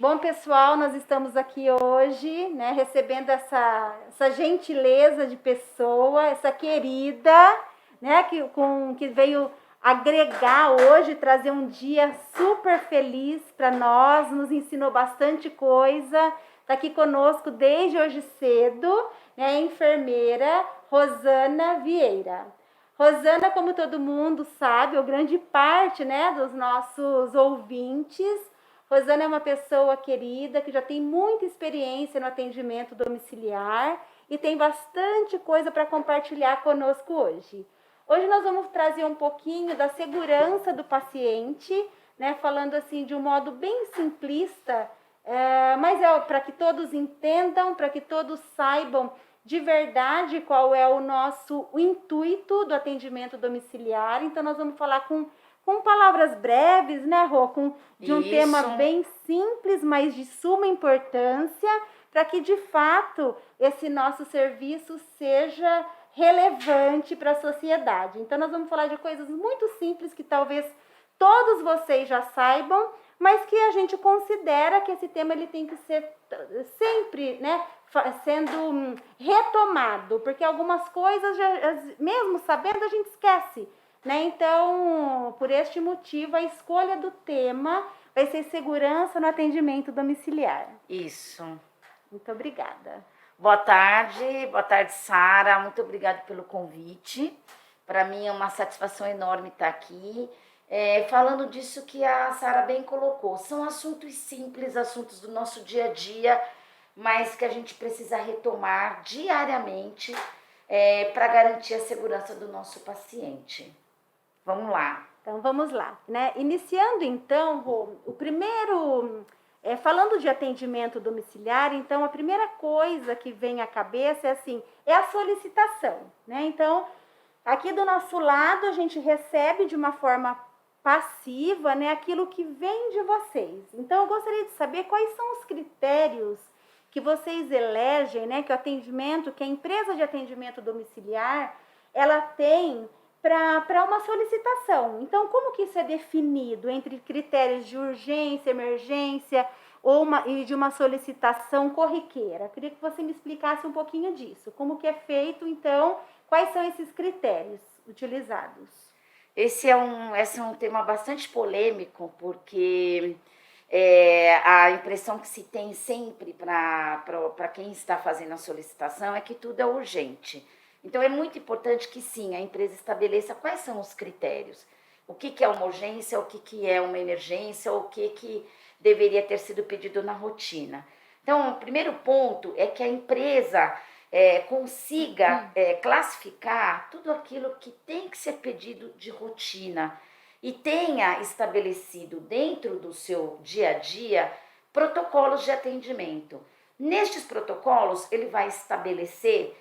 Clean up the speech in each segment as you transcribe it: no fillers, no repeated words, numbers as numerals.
Bom, pessoal, nós estamos aqui hoje, né, recebendo essa gentileza de pessoa, essa querida, né, que veio agregar hoje, trazer um dia super feliz para nós, nos ensinou bastante coisa, está aqui conosco desde hoje cedo, né, a enfermeira Rosana Vieira. Rosana, como todo mundo sabe, ou grande parte, né, dos nossos ouvintes, Rosana é uma pessoa querida que já tem muita experiência no atendimento domiciliar e tem bastante coisa para compartilhar conosco hoje. Hoje nós vamos trazer um pouquinho da segurança do paciente, né, falando assim de um modo bem simplista, mas é para que todos entendam, para que todos saibam de verdade qual é o intuito do atendimento domiciliar. Então nós vamos falar com palavras breves, né, Rô? De um tema bem simples, mas de suma importância, para que de fato esse nosso serviço seja relevante para a sociedade. Então nós vamos falar de coisas muito simples que talvez todos vocês já saibam, mas que a gente considera que esse tema ele tem que ser sempre, né, sendo retomado, porque algumas coisas, mesmo sabendo, a gente esquece. Né? Então, por este motivo, a escolha do tema vai ser segurança no atendimento domiciliar. Isso. Muito obrigada. Boa tarde, Sara. Muito obrigada pelo convite. Para mim é uma satisfação enorme estar aqui. Falando disso que a Sara bem colocou. São assuntos simples, assuntos do nosso dia a dia, mas que a gente precisa retomar diariamente para garantir a segurança do nosso paciente. Vamos lá. Então, vamos lá, né? Iniciando, então, o primeiro... falando de atendimento domiciliar, então, a primeira coisa que vem à cabeça é a solicitação, né? Então, aqui do nosso lado, a gente recebe de uma forma passiva, né, aquilo que vem de vocês. Então, eu gostaria de saber quais são os critérios que vocês elegem, né, que a empresa de atendimento domiciliar, ela tem para uma solicitação. Então, como que isso é definido entre critérios de urgência, emergência e de uma solicitação corriqueira? Eu queria que você me explicasse um pouquinho disso. Como que é feito, então, quais são esses critérios utilizados? Esse é um tema bastante polêmico, porque a impressão que se tem sempre para quem está fazendo a solicitação é que tudo é urgente. Então, é muito importante que, sim, a empresa estabeleça quais são os critérios. O que é uma urgência, o que é uma emergência, o que deveria ter sido pedido na rotina. Então, o primeiro ponto é que a empresa consiga classificar tudo aquilo que tem que ser pedido de rotina e tenha estabelecido dentro do seu dia a dia protocolos de atendimento. Nestes protocolos, ele vai estabelecer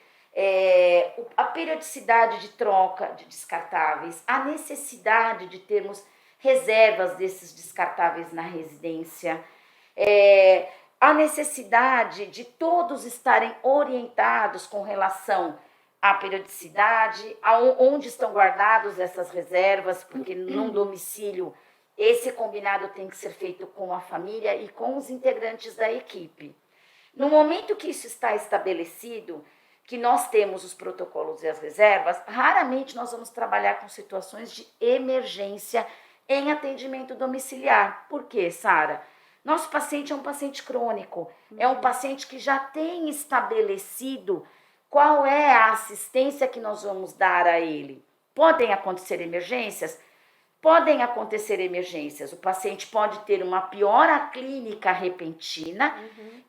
a periodicidade de troca de descartáveis, a necessidade de termos reservas desses descartáveis na residência, a necessidade de todos estarem orientados com relação à periodicidade, onde estão guardadas essas reservas, porque num domicílio esse combinado tem que ser feito com a família e com os integrantes da equipe. No momento que isso está estabelecido, que nós temos os protocolos e as reservas, raramente nós vamos trabalhar com situações de emergência em atendimento domiciliar. Por quê, Sara? Nosso paciente é um paciente crônico, é um paciente que já tem estabelecido qual é a assistência que nós vamos dar a ele. Podem acontecer emergências? Podem acontecer emergências. O paciente pode ter uma piora clínica repentina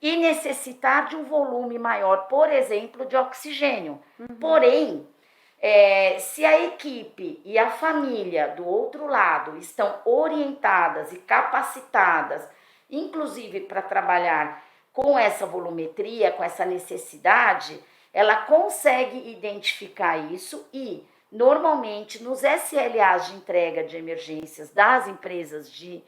e necessitar de um volume maior, por exemplo, de oxigênio. Porém, se a equipe e a família do outro lado estão orientadas e capacitadas, inclusive para trabalhar com essa volumetria, com essa necessidade, ela consegue identificar isso e, normalmente, nos SLAs de entrega de emergências das empresas de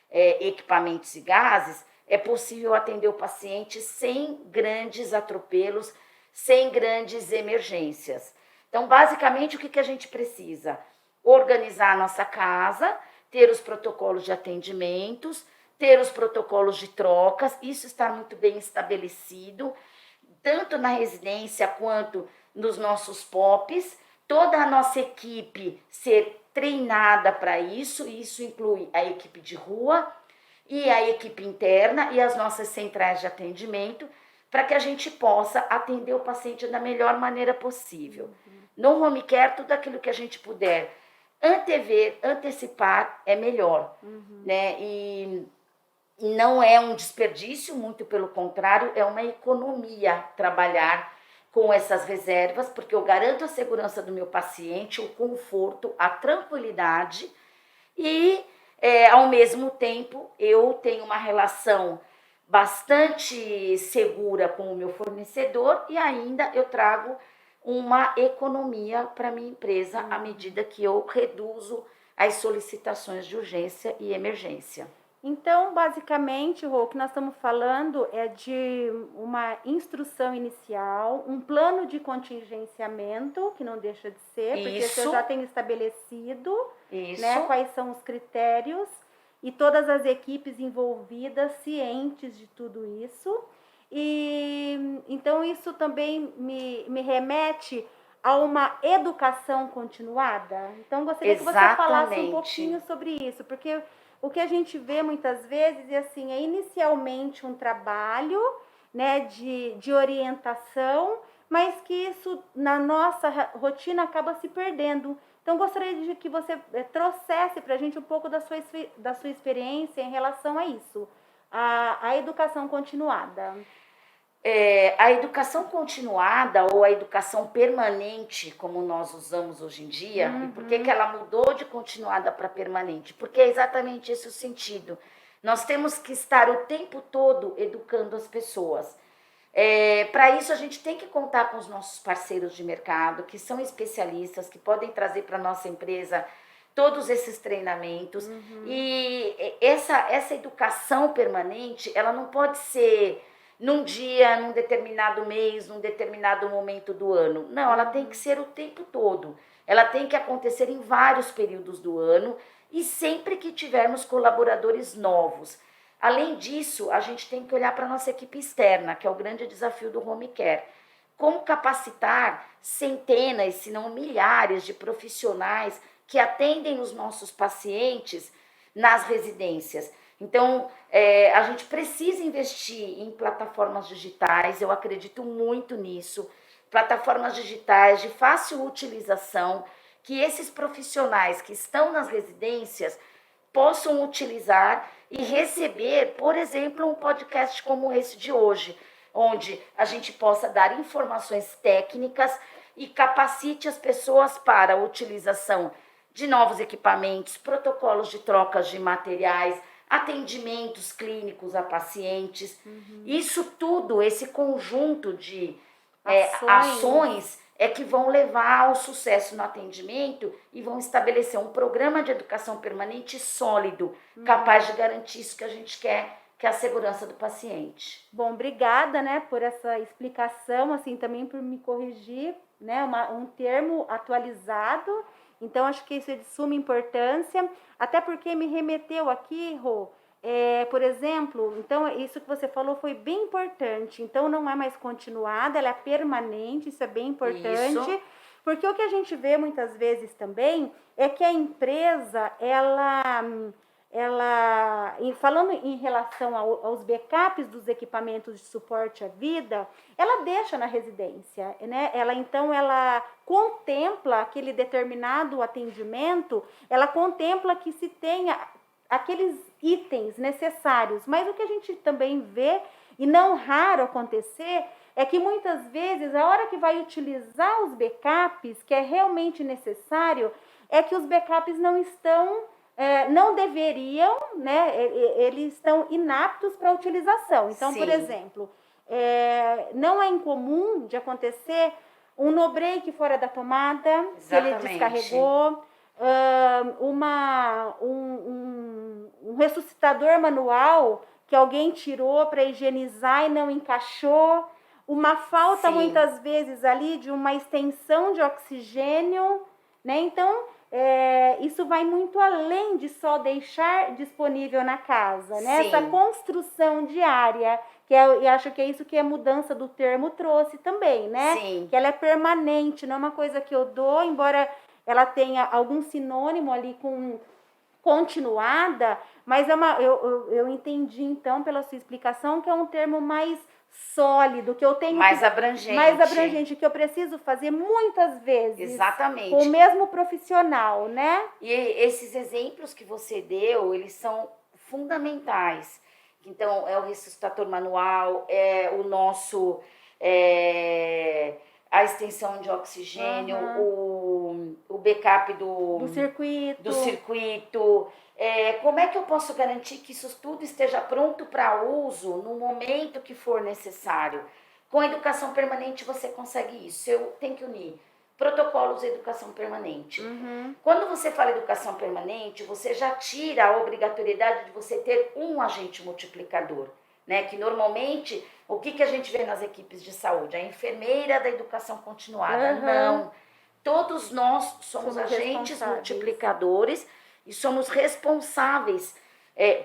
equipamentos e gases, é possível atender o paciente sem grandes atropelos, sem grandes emergências. Então, basicamente, o que a gente precisa? Organizar a nossa casa, ter os protocolos de atendimentos, ter os protocolos de trocas, isso está muito bem estabelecido, tanto na residência quanto nos nossos POPs, toda a nossa equipe ser treinada para isso, e isso inclui a equipe de rua e a equipe interna e as nossas centrais de atendimento, para que a gente possa atender o paciente da melhor maneira possível. No home care, tudo aquilo que a gente puder antever, antecipar, é melhor, né? E não é um desperdício, muito pelo contrário, é uma economia trabalhar com essas reservas, porque eu garanto a segurança do meu paciente, o conforto, a tranquilidade e, ao mesmo tempo, eu tenho uma relação bastante segura com o meu fornecedor e ainda eu trago uma economia para minha empresa à medida que eu reduzo as solicitações de urgência e emergência. Então, basicamente, Rô, o que nós estamos falando é de uma instrução inicial, um plano de contingenciamento, que não deixa de ser, porque você já tem estabelecido, né, quais são os critérios, e todas as equipes envolvidas cientes de tudo isso. E então isso também me remete a uma educação continuada. Então, gostaria que você falasse um pouquinho sobre isso, porque o que a gente vê muitas vezes é assim, é inicialmente um trabalho, né, de orientação, mas que isso na nossa rotina acaba se perdendo. Então, gostaria de que você trouxesse para a gente um pouco da sua experiência em relação a isso, a educação continuada. A educação continuada ou a educação permanente, como nós usamos hoje em dia, e por que ela mudou de continuada para permanente? Porque é exatamente esse o sentido. Nós temos que estar o tempo todo educando as pessoas. Para isso, a gente tem que contar com os nossos parceiros de mercado, que são especialistas, que podem trazer para a nossa empresa todos esses treinamentos. E essa educação permanente, ela não pode ser num dia, num determinado mês, num determinado momento do ano. Não, ela tem que ser o tempo todo. Ela tem que acontecer em vários períodos do ano e sempre que tivermos colaboradores novos. Além disso, a gente tem que olhar para a nossa equipe externa, que é o grande desafio do home care. Como capacitar centenas, se não milhares de profissionais que atendem os nossos pacientes nas residências. Então, a gente precisa investir em plataformas digitais, eu acredito muito nisso, plataformas digitais de fácil utilização, que esses profissionais que estão nas residências possam utilizar e receber, por exemplo, um podcast como esse de hoje, onde a gente possa dar informações técnicas e capacite as pessoas para a utilização de novos equipamentos, protocolos de trocas de materiais, atendimentos clínicos a pacientes. Isso tudo, esse conjunto de ações é que vão levar ao sucesso no atendimento e vão estabelecer um programa de educação permanente sólido, capaz de garantir isso que a gente quer, que é a segurança do paciente. Bom, obrigada, né, por essa explicação, assim, também por me corrigir, né, um termo atualizado. Então, acho que isso é de suma importância, até porque me remeteu aqui, Rô, por exemplo, então isso que você falou foi bem importante. Então, não é mais continuada, ela é permanente, isso é bem importante. Isso. Porque o que a gente vê muitas vezes também é que a empresa, falando em relação aos backups dos equipamentos de suporte à vida, ela deixa na residência, né? Ela contempla aquele determinado atendimento, ela contempla que se tenha aqueles itens necessários, mas o que a gente também vê, e não raro acontecer, é que muitas vezes a hora que vai utilizar os backups, que é realmente necessário, é que os backups não estão... não deveriam, né? Eles estão inaptos para utilização. Então, sim, por exemplo, não é incomum de acontecer um no-break fora da tomada, que ele descarregou, um ressuscitador manual que alguém tirou para higienizar e não encaixou, uma falta, sim, muitas vezes ali de uma extensão de oxigênio, né? Então, isso vai muito além de só deixar disponível na casa, né? Sim. Essa construção diária, eu acho que é isso que a mudança do termo trouxe também, né? Sim. Que ela é permanente, não é uma coisa que eu dou, embora ela tenha algum sinônimo ali com continuada, mas eu entendi então pela sua explicação que é um termo mais sólido, que eu tenho mais abrangente. Mais abrangente, que eu preciso fazer muitas vezes. Exatamente. Com o mesmo profissional, né? E esses exemplos que você deu, eles são fundamentais. Então, é o ressuscitador manual, é o nosso... a extensão de oxigênio, o backup do circuito. Como é que eu posso garantir que isso tudo esteja pronto para uso no momento que for necessário? Com a educação permanente você consegue isso. Eu tenho que unir protocolos e educação permanente. Quando você fala educação permanente, você já tira a obrigatoriedade de você ter um agente multiplicador, né? Que normalmente, o que a gente vê nas equipes de saúde? A enfermeira da educação continuada. Não. Todos nós somos agentes multiplicadores e somos responsáveis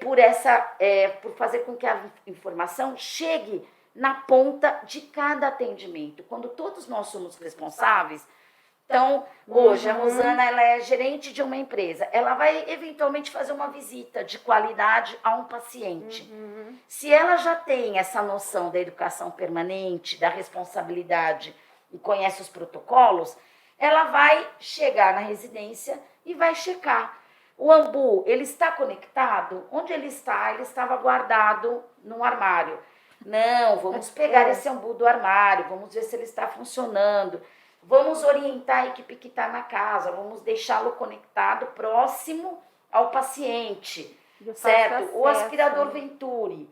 por fazer com que a informação chegue na ponta de cada atendimento. Quando todos nós somos responsáveis, então, hoje a Rosana ela é gerente de uma empresa, ela vai eventualmente fazer uma visita de qualidade a um paciente. Se ela já tem essa noção da educação permanente, da responsabilidade e conhece os protocolos, ela vai chegar na residência e vai checar. O ambu, ele está conectado? Onde ele está? Ele estava guardado num armário. Não, vamos pegar esse ambu do armário, vamos ver se ele está funcionando. Vamos orientar a equipe que está na casa, vamos deixá-lo conectado próximo ao paciente, certo? O aspirador Venturi.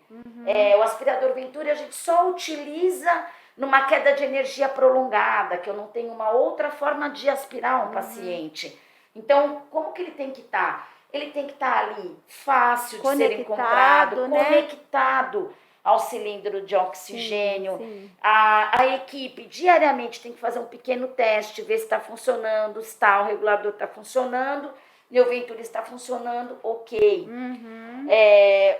O aspirador Venturi a gente só utiliza numa queda de energia prolongada, que eu não tenho uma outra forma de aspirar um paciente. Então, como que ele tem que estar? Ele tem que estar ali, fácil de ser encontrado, né? Conectado ao cilindro de oxigênio. Sim. A equipe diariamente tem que fazer um pequeno teste, ver se está funcionando, se o regulador está funcionando, meu Venturi está funcionando, ok.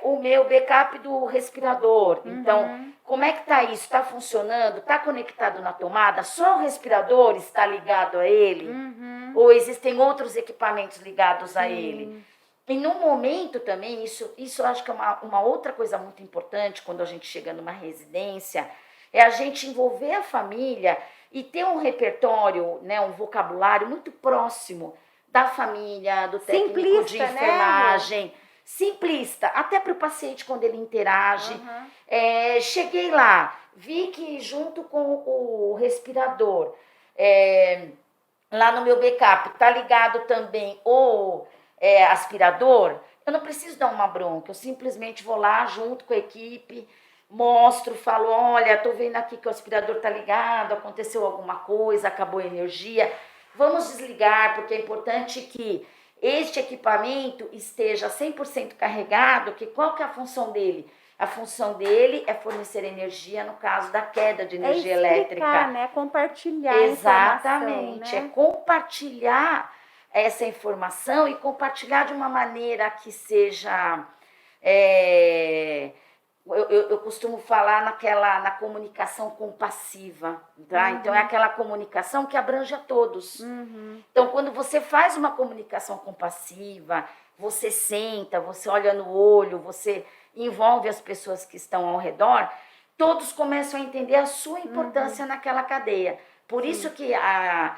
O meu backup do respirador. Então, como é que está isso? Está funcionando? Está conectado na tomada? Só o respirador está ligado a ele? Ou existem outros equipamentos ligados a ele? E no momento também, isso eu acho que é uma outra coisa muito importante quando a gente chega numa residência, é a gente envolver a família e ter um repertório, né, um vocabulário muito próximo da família, do técnico de enfermagem. Né? Simplista, até para o paciente quando ele interage. Cheguei lá, vi que junto com o respirador, lá no meu backup, tá ligado também o aspirador, eu não preciso dar uma bronca, eu simplesmente vou lá junto com a equipe, mostro, falo, olha, tô vendo aqui que o aspirador tá ligado, aconteceu alguma coisa, acabou a energia, vamos desligar, porque é importante que este equipamento esteja 100% carregado, que qual que é a função dele? A função dele é fornecer energia no caso da queda de energia elétrica. Né? Compartilhar. Exatamente, né? Compartilhar essa informação e compartilhar de uma maneira que seja... Eu costumo falar na comunicação compassiva, tá? Então, é aquela comunicação que abrange a todos. Então, quando você faz uma comunicação compassiva, você senta, você olha no olho, você envolve as pessoas que estão ao redor, todos começam a entender a sua importância naquela cadeia. Por isso que a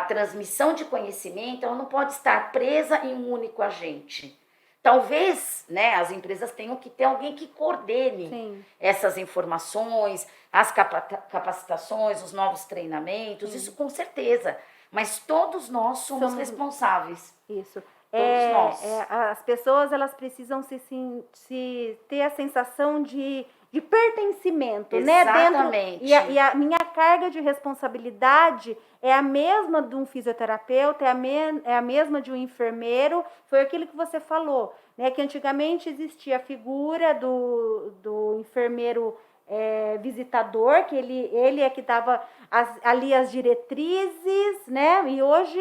transmissão de conhecimento ela não pode estar presa em um único agente. Talvez, né, as empresas tenham que ter alguém que coordene essas informações, as capacitações, os novos treinamentos, isso com certeza. Mas todos nós somos responsáveis. Isso. Todos nós. As pessoas elas precisam se ter a sensação de pertencimento, Exatamente. né? E a minha carga de responsabilidade é a mesma de um fisioterapeuta, é a mesma de um enfermeiro. Foi aquilo que você falou, né? Que antigamente existia a figura do enfermeiro visitador, que ele é que dava ali as diretrizes, né? E hoje,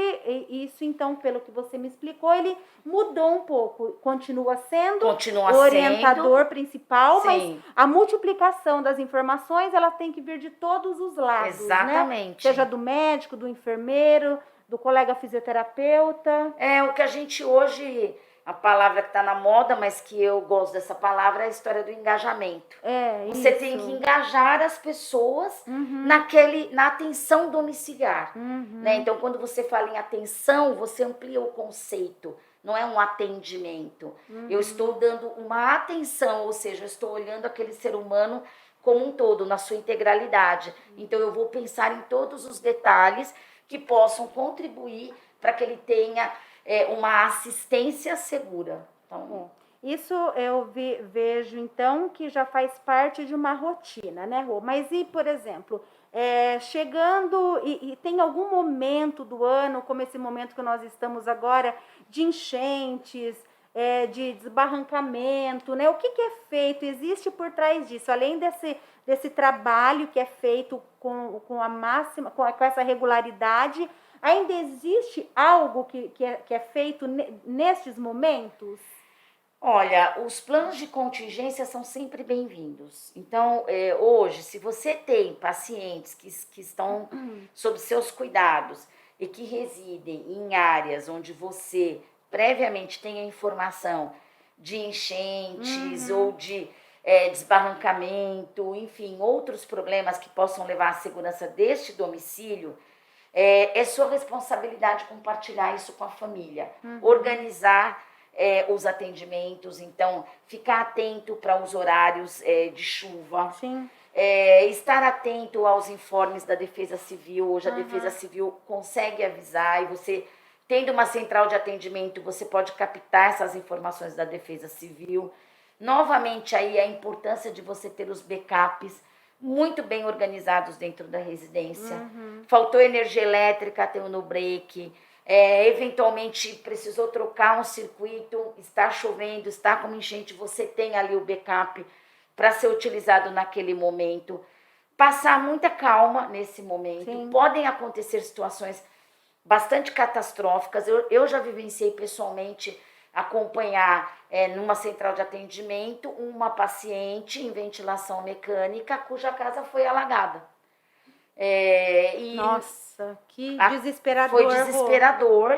isso então, pelo que você me explicou, ele mudou um pouco. Continua sendo o orientador principal, sim, mas a multiplicação das informações, ela tem que vir de todos os lados, exatamente, né? Seja do médico, do enfermeiro, do colega fisioterapeuta. É o que a gente hoje, a palavra que está na moda, mas que eu gosto dessa palavra, é a história do engajamento. Você tem que engajar as pessoas na atenção domiciliar. Né? Então, quando você fala em atenção, você amplia o conceito. Não é um atendimento. Eu estou dando uma atenção, ou seja, eu estou olhando aquele ser humano como um todo, na sua integralidade. Então, eu vou pensar em todos os detalhes que possam contribuir para que ele tenha uma assistência segura. Então, isso eu vejo, então, que já faz parte de uma rotina, né, Rô? Mas e, por exemplo, chegando, e tem algum momento do ano, como esse momento que nós estamos agora, de enchentes, de desbarrancamento, né? O que é feito? Existe por trás disso, além desse trabalho que é feito com a máxima, com essa regularidade, ainda existe algo que é feito nestes momentos? Olha, os planos de contingência são sempre bem-vindos. Então, hoje, se você tem pacientes que estão sob seus cuidados e que residem em áreas onde você previamente tem a informação de enchentes ou de desbarrancamento, enfim, outros problemas que possam levar à segurança deste domicílio, é sua responsabilidade compartilhar isso com a família, organizar os atendimentos, então ficar atento para os horários de chuva, estar atento aos informes da Defesa Civil. Hoje a Defesa Civil consegue avisar, e você, tendo uma central de atendimento, você pode captar essas informações da Defesa Civil. Novamente aí a importância de você ter os backups muito bem organizados dentro da residência. Faltou energia elétrica, tem o no-break. Eventualmente precisou trocar um circuito, está chovendo, está com enchente, você tem ali o backup para ser utilizado naquele momento. Passar muita calma nesse momento. Sim. Podem acontecer situações bastante catastróficas. Eu já vivenciei pessoalmente acompanhar numa central de atendimento uma paciente em ventilação mecânica cuja casa foi alagada. Nossa, que desesperador. Foi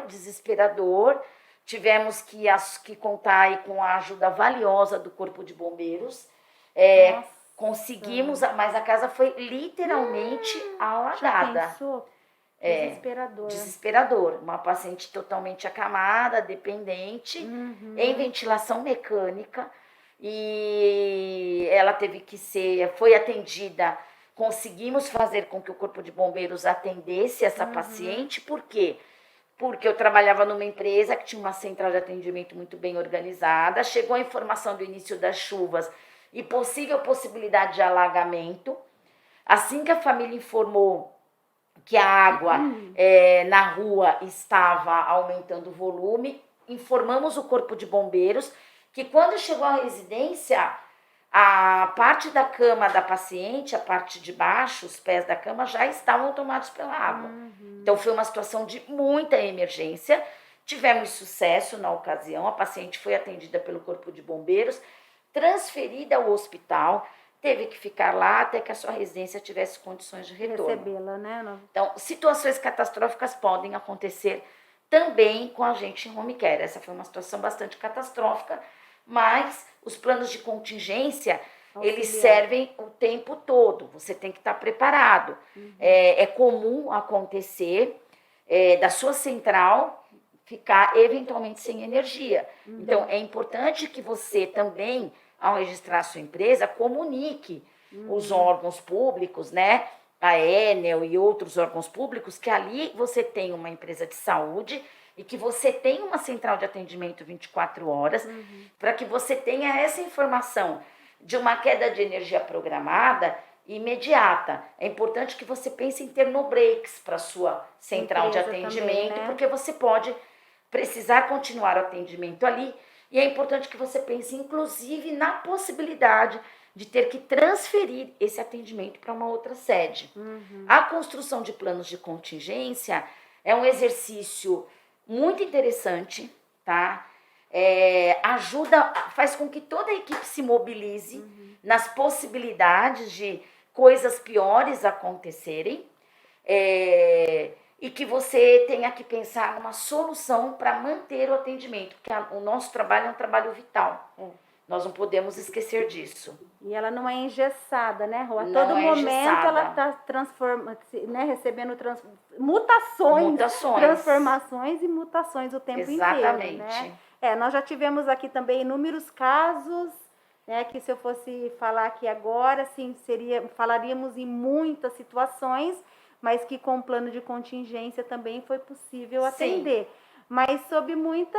desesperador. Tivemos que contar aí com a ajuda valiosa do Corpo de Bombeiros. Conseguimos, mas a casa foi literalmente alagada. Já pensou? Desesperador. Desesperador. Uma paciente totalmente acamada, dependente, em ventilação mecânica, e ela foi atendida. Conseguimos fazer com que o Corpo de Bombeiros atendesse essa paciente. Por quê? Porque eu trabalhava numa empresa que tinha uma central de atendimento muito bem organizada. Chegou a informação do início das chuvas e possibilidade de alagamento. Assim que a família informou que a água na rua estava aumentando o volume, informamos o Corpo de Bombeiros que, quando chegou à residência, a parte da cama da paciente, a parte de baixo, os pés da cama, já estavam tomados pela água. Então, foi uma situação de muita emergência. Tivemos sucesso na ocasião, a paciente foi atendida pelo Corpo de Bombeiros, transferida ao hospital, teve que ficar lá até que a sua residência tivesse condições de retorno. Recebê-la, né? Então, situações catastróficas podem acontecer também com a gente em home care. Essa foi uma situação bastante catastrófica, mas os planos de contingência, eles servem o tempo todo. Você tem que estar preparado. É comum acontecer da sua central ficar eventualmente sem energia. Então, é importante que você também, ao registrar a sua empresa, comunique os órgãos públicos, né? A Enel e outros órgãos públicos, que ali você tem uma empresa de saúde e que você tem uma central de atendimento 24 horas, para que você tenha essa informação de uma queda de energia programada imediata. É importante que você pense em ter no-breaks para a sua central de atendimento, também, né? Porque você pode precisar continuar o atendimento ali, e é importante que você pense, inclusive, na possibilidade de ter que transferir esse atendimento para uma outra sede. A construção de planos de contingência é um exercício muito interessante, tá? Ajuda, faz com que toda a equipe se mobilize nas possibilidades de coisas piores acontecerem, e que você tenha que pensar numa solução para manter o atendimento, porque o nosso trabalho é um trabalho vital. Nós não podemos esquecer disso. E ela não é engessada, né, Rô? A Não todo é momento engessada. ela está recebendo mutações, transformações e mutações o tempo Exatamente. inteiro, né? Nós já tivemos aqui também inúmeros casos, né, que se eu fosse falar aqui agora, assim, falaríamos em muitas situações, mas que com o plano de contingência também foi possível atender. Mas sob muito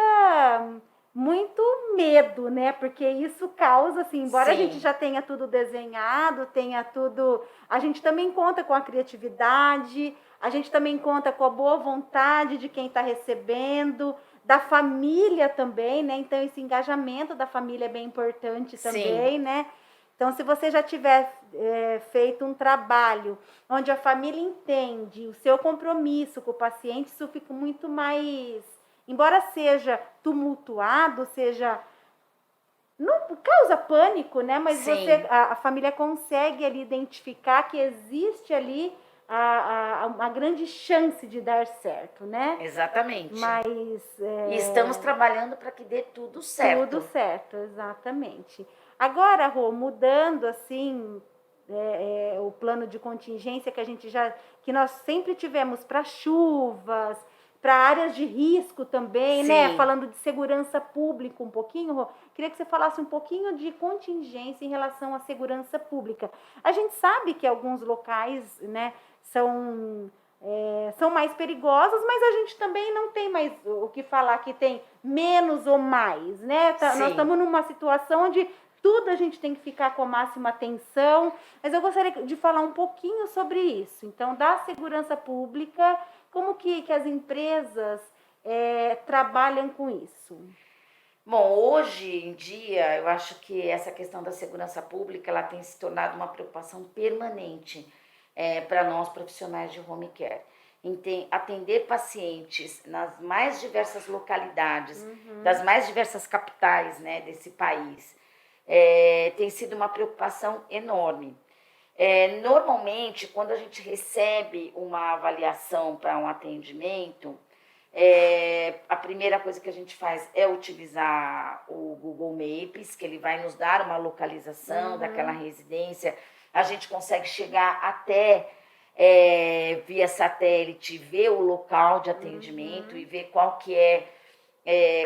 medo, né? Porque isso causa, assim, embora a gente já tenha tudo desenhado, tenha tudo... A gente também conta com a criatividade, a gente também conta com a boa vontade de quem está recebendo, da família também, né? Então, esse engajamento da família é bem importante também, né? Então, se você já tiver feito um trabalho onde a família entende o seu compromisso com o paciente, isso fica muito mais... Embora seja tumultuado, não causa pânico, né? Mas a família consegue ali identificar que existe ali uma grande chance de dar certo, né? Exatamente. Mas e estamos trabalhando para que dê tudo certo. Tudo certo, exatamente. Agora, Rô, mudando assim o plano de contingência que nós sempre tivemos para chuvas, para áreas de risco também, né? Falando de segurança pública um pouquinho, Rô, queria que você falasse um pouquinho de contingência em relação à segurança pública. A gente sabe que alguns locais, né, são mais perigosos, mas a gente também não tem mais o que falar que tem menos ou mais, né? Nós estamos numa situação onde tudo a gente tem que ficar com a máxima atenção, mas eu gostaria de falar um pouquinho sobre isso. Então, da segurança pública, como que as empresas trabalham com isso? Bom, hoje em dia, eu acho que essa questão da segurança pública, ela tem se tornado uma preocupação permanente para nós profissionais de home care. Atender pacientes nas mais diversas localidades, das mais diversas capitais, né, desse país, tem sido uma preocupação enorme. Normalmente, quando a gente recebe uma avaliação para um atendimento, a primeira coisa que a gente faz é utilizar o Google Maps, que ele vai nos dar uma localização daquela residência. A gente consegue chegar até via satélite, ver o local de atendimento e ver qual que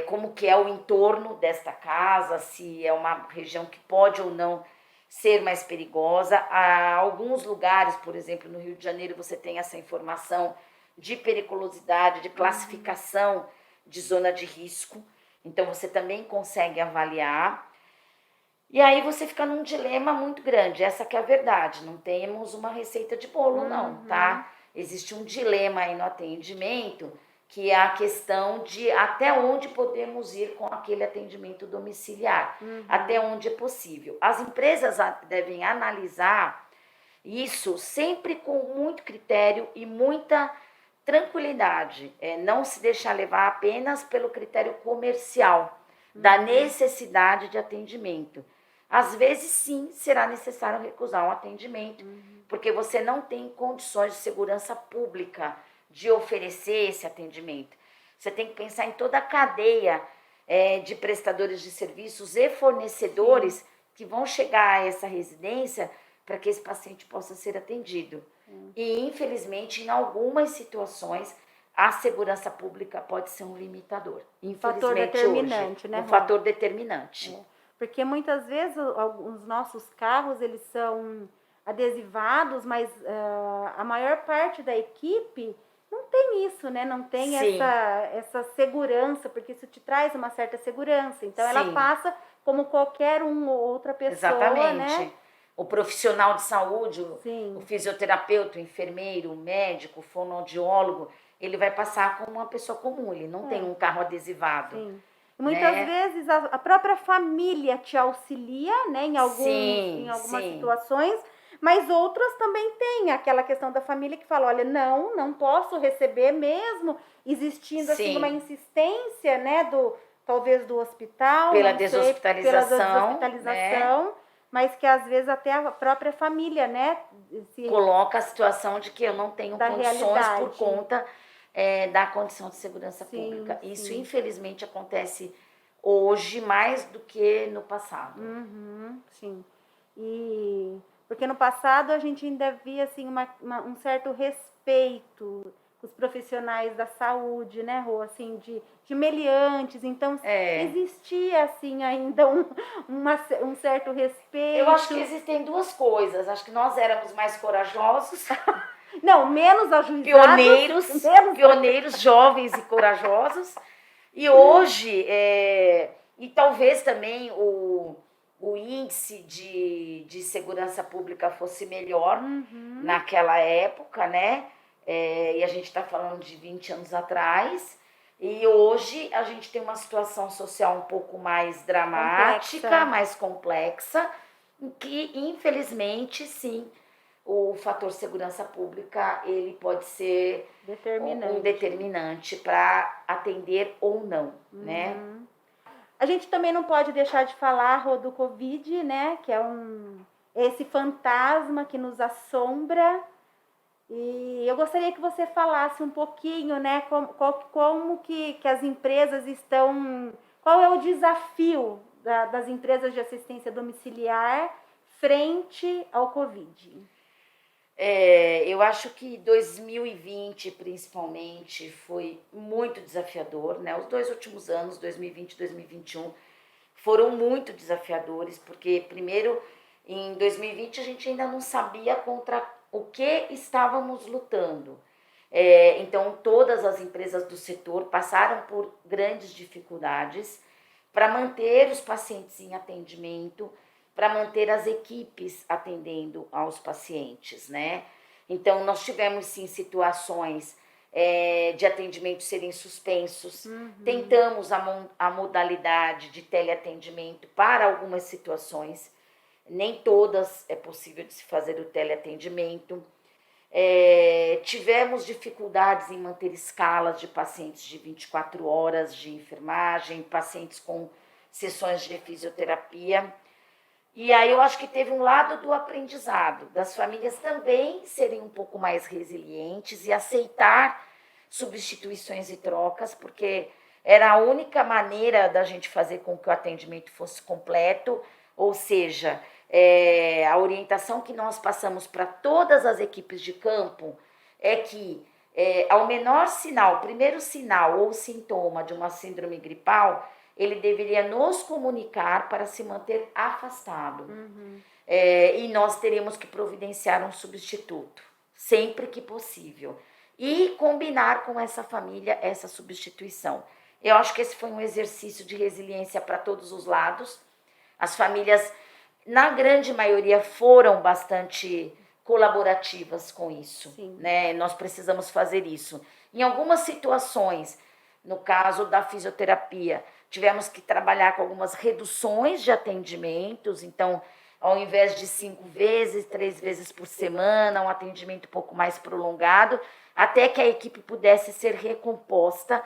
como que é o entorno desta casa, se é uma região que pode ou não ser mais perigosa. Há alguns lugares, por exemplo, no Rio de Janeiro, você tem essa informação de periculosidade, de classificação de zona de risco. Então, você também consegue avaliar. E aí você fica num dilema muito grande. Essa que é a verdade. Não temos uma receita de bolo, não, tá? Existe um dilema aí no atendimento, que é a questão de até onde podemos ir com aquele atendimento domiciliar, até onde é possível. As empresas devem analisar isso sempre com muito critério e muita tranquilidade, não se deixar levar apenas pelo critério comercial, da necessidade de atendimento. Às vezes, sim, será necessário recusar um atendimento, porque você não tem condições de segurança pública de oferecer esse atendimento. Você tem que pensar em toda a cadeia de prestadores de serviços e fornecedores que vão chegar a essa residência para que esse paciente possa ser atendido. E, infelizmente, em algumas situações, a segurança pública pode ser um limitador. Infelizmente, fator determinante, hoje, né, um fator determinante. Porque muitas vezes os nossos carros, eles são adesivados, mas a maior parte da equipe não tem isso, né? Não tem essa segurança, porque isso te traz uma certa segurança. Então, ela passa como qualquer outra pessoa, exatamente, né? O profissional de saúde, o fisioterapeuta, o enfermeiro, o médico, o fonoaudiólogo, ele vai passar como uma pessoa comum, ele não tem um carro adesivado. E muitas né? vezes a própria família te auxilia, né, em algumas Sim. situações, mas outras também têm aquela questão da família que fala, olha, não posso receber mesmo, existindo assim uma Sim, insistência, né, talvez do hospital, pela não sei, pela deshospitalização, né? deshospitalização, mas que às vezes até a própria família, né, se Coloca a situação de que eu não tenho da condições por realidade. conta da condição de segurança Sim, pública. Isso, sim. infelizmente, acontece hoje mais do que no passado. Uhum, sim. E porque no passado a gente ainda via assim um certo respeito com os profissionais da saúde, né, Rô? Assim, de meliantes. Então É, existia assim ainda um certo eu acho que respeito. existem duas coisas. Acho que nós éramos mais corajosos, Não, menos ajuizados, pioneiros, menos. pioneiros jovens e corajosos. E hoje, e talvez também o índice de segurança pública fosse melhor naquela época, né? E a gente está falando de 20 anos atrás. E hoje a gente tem uma situação social um pouco mais dramática, Complexa. mais complexa, em que, infelizmente, sim, o fator segurança pública ele pode ser um Determinante. determinante para atender ou não, né? A gente também não pode deixar de falar, Rô, do Covid, né? Que é esse fantasma que nos assombra. E eu gostaria que você falasse um pouquinho, né? Como que as empresas estão. Qual é o desafio das empresas de assistência domiciliar frente ao Covid? Eu acho que 2020, principalmente, foi muito desafiador, né? Os 2 últimos anos, 2020 e 2021, foram muito desafiadores, porque, primeiro, em 2020 a gente ainda não sabia contra o que estávamos lutando. Então, todas as empresas do setor passaram por grandes dificuldades para manter os pacientes em atendimento, para manter as equipes atendendo aos pacientes, né? Então, nós tivemos sim situações de atendimento serem suspensos. Tentamos a modalidade de teleatendimento para algumas situações, nem todas é possível de se fazer o teleatendimento. Tivemos dificuldades em manter escalas de pacientes de 24 horas de enfermagem, pacientes com sessões de fisioterapia. E aí eu acho que teve um lado do aprendizado, das famílias também serem um pouco mais resilientes e aceitar substituições e trocas, porque era a única maneira da gente fazer com que o atendimento fosse completo, ou seja, a orientação que nós passamos para todas as equipes de campo é que ao menor sinal, primeiro sinal ou sintoma de uma síndrome gripal, ele deveria nos comunicar para se manter afastado. E nós teríamos que providenciar um substituto, sempre que possível. E combinar com essa família essa substituição. Eu acho que esse foi um exercício de resiliência para todos os lados. As famílias, na grande maioria, foram bastante colaborativas com isso, né? Nós precisamos fazer isso. Em algumas situações, no caso da fisioterapia, tivemos que trabalhar com algumas reduções de atendimentos, então, ao invés de 5 vezes, 3 vezes por semana, um atendimento um pouco mais prolongado, até que a equipe pudesse ser recomposta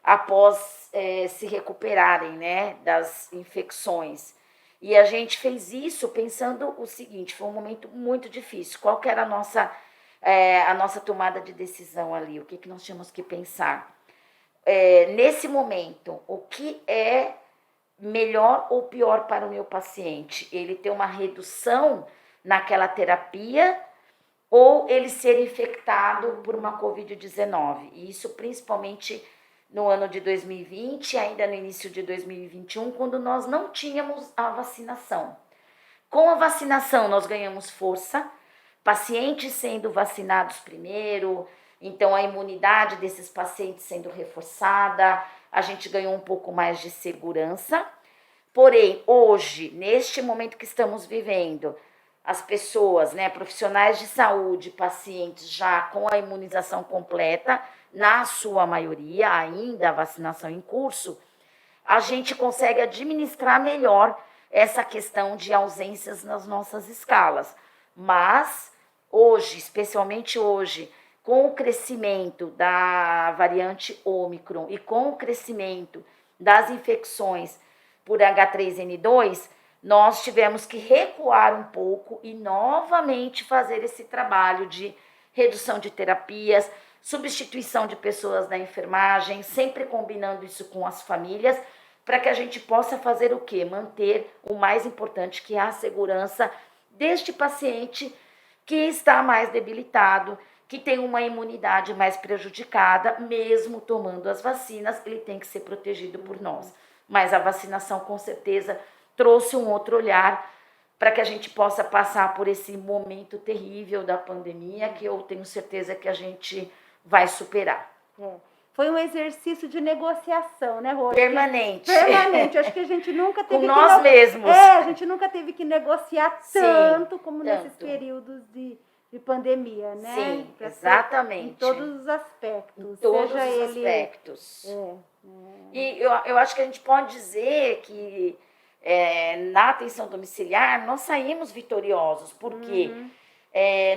após se recuperarem, né, das infecções. E a gente fez isso pensando o seguinte, foi um momento muito difícil. Qual que era a nossa tomada de decisão ali? O que nós tínhamos que pensar? Nesse momento, o que é melhor ou pior para o meu paciente? Ele ter uma redução naquela terapia ou ele ser infectado por uma Covid-19? E isso principalmente no ano de 2020, ainda no início de 2021, quando nós não tínhamos a vacinação. Com a vacinação, nós ganhamos força, pacientes sendo vacinados primeiro, então a imunidade desses pacientes sendo reforçada, a gente ganhou um pouco mais de segurança. Porém, hoje, neste momento que estamos vivendo, as pessoas, né, profissionais de saúde, pacientes já com a imunização completa, na sua maioria, ainda a vacinação em curso, a gente consegue administrar melhor essa questão de ausências nas nossas escalas. Mas hoje, especialmente hoje, com o crescimento da variante Ômicron e com o crescimento das infecções por H3N2, nós tivemos que recuar um pouco e novamente fazer esse trabalho de redução de terapias, substituição de pessoas na enfermagem, sempre combinando isso com as famílias, para que a gente possa fazer o quê? Manter o mais importante, que é a segurança deste paciente que está mais debilitado, que tem uma imunidade mais prejudicada, mesmo tomando as vacinas, ele tem que ser protegido por nós. Mas a vacinação, com certeza, trouxe um outro olhar para que a gente possa passar por esse momento terrível da pandemia, que eu tenho certeza que a gente vai superar. Foi um exercício de negociação, né, Rô? Permanente. Permanente. Acho que a gente nunca teve com nós mesmos. a gente nunca teve que negociar tanto como tanto. nesses períodos de pandemia, né? Sim, exatamente. Em todos os aspectos. Em todos os aspectos. E eu acho que a gente pode dizer que na atenção domiciliar nós saímos vitoriosos, porque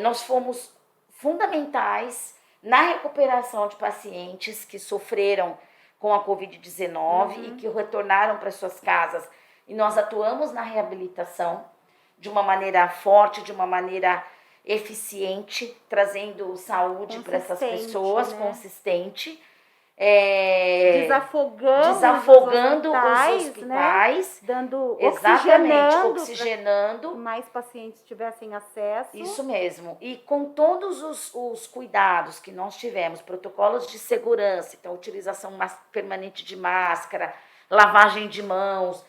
nós fomos fundamentais na recuperação de pacientes que sofreram com a Covid-19 e que retornaram para suas casas. E nós atuamos na reabilitação de uma maneira forte, de uma maneira eficiente, trazendo saúde para essas pessoas, né? Consistente. Desafogando os hospitais, né? Dando, oxigenando, que mais pacientes tivessem acesso. Isso mesmo. E com todos os cuidados que nós tivemos, protocolos de segurança, então utilização permanente de máscara, lavagem de mãos,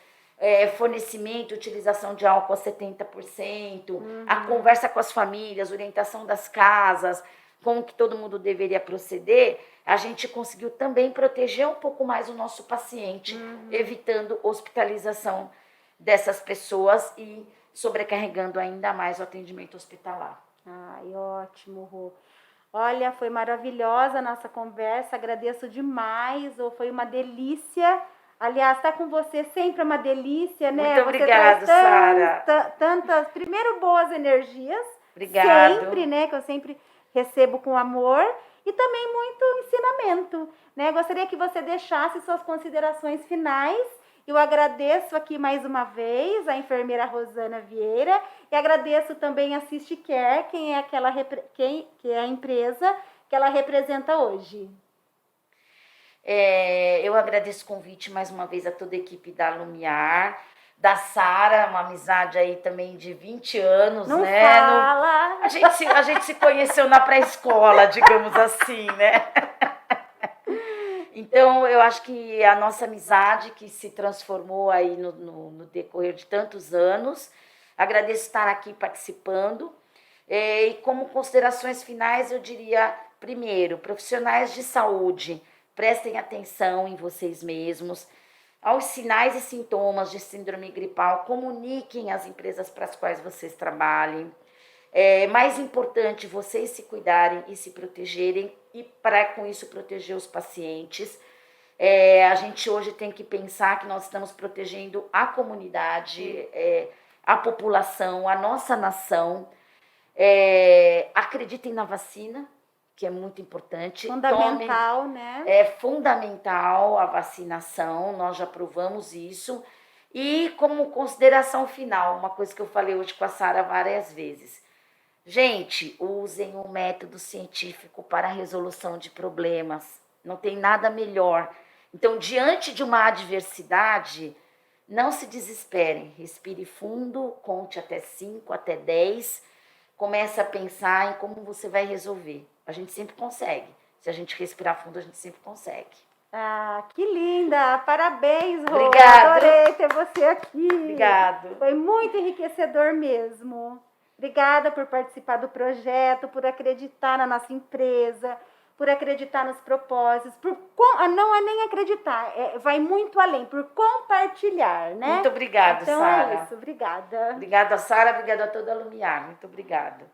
fornecimento, utilização de álcool a 70%, a conversa com as famílias, orientação das casas, como que todo mundo deveria proceder, a gente conseguiu também proteger um pouco mais o nosso paciente, evitando hospitalização dessas pessoas e sobrecarregando ainda mais o atendimento hospitalar. Ai, ótimo, Rô. Olha, foi maravilhosa a nossa conversa, agradeço demais, foi uma delícia. Aliás, estar com você sempre é uma delícia, né? Muito obrigada, Sara. Tantas, primeiro, boas energias. Obrigado. Sempre, né? Que eu sempre recebo com amor. E também muito ensinamento, né? Gostaria que você deixasse suas considerações finais. Eu agradeço aqui mais uma vez a enfermeira Rosana Vieira e agradeço também a SistiCare, que é a empresa que ela representa hoje. Eu agradeço o convite mais uma vez a toda a equipe da Lumiar, da Sara, uma amizade aí também de 20 anos, Não né? fala. A gente se conheceu na pré-escola, digamos assim, né? Então, eu acho que a nossa amizade que se transformou aí no decorrer de tantos anos. Agradeço estar aqui participando. E como considerações finais, eu diria, primeiro, profissionais de saúde, prestem atenção em vocês mesmos. Aos sinais e sintomas de síndrome gripal, comuniquem às empresas para as quais vocês trabalhem. Mais importante, vocês se cuidarem e se protegerem e para com isso proteger os pacientes. A gente hoje tem que pensar que nós estamos protegendo a comunidade, a população, a nossa nação. Acreditem na vacina, que é muito importante. Fundamental, né? É fundamental a vacinação, nós já provamos isso. E como consideração final, uma coisa que eu falei hoje com a Sara várias vezes. Gente, usem o método científico para a resolução de problemas. Não tem nada melhor. Então, diante de uma adversidade, não se desesperem. Respire fundo, conte até 5, até 10. Comece a pensar em como você vai resolver. A gente sempre consegue. Se a gente respirar fundo, a gente sempre consegue. Ah, que linda! Parabéns, Rô! Obrigada. Adorei ter você aqui. Obrigado. Foi muito enriquecedor mesmo. Obrigada por participar do projeto, por acreditar na nossa empresa, por acreditar nos propósitos, não é nem acreditar, vai muito além, por compartilhar, né? Muito obrigada, então Sara. É isso, obrigada. Obrigada, Sara, obrigada a toda a Lumiar, muito obrigada.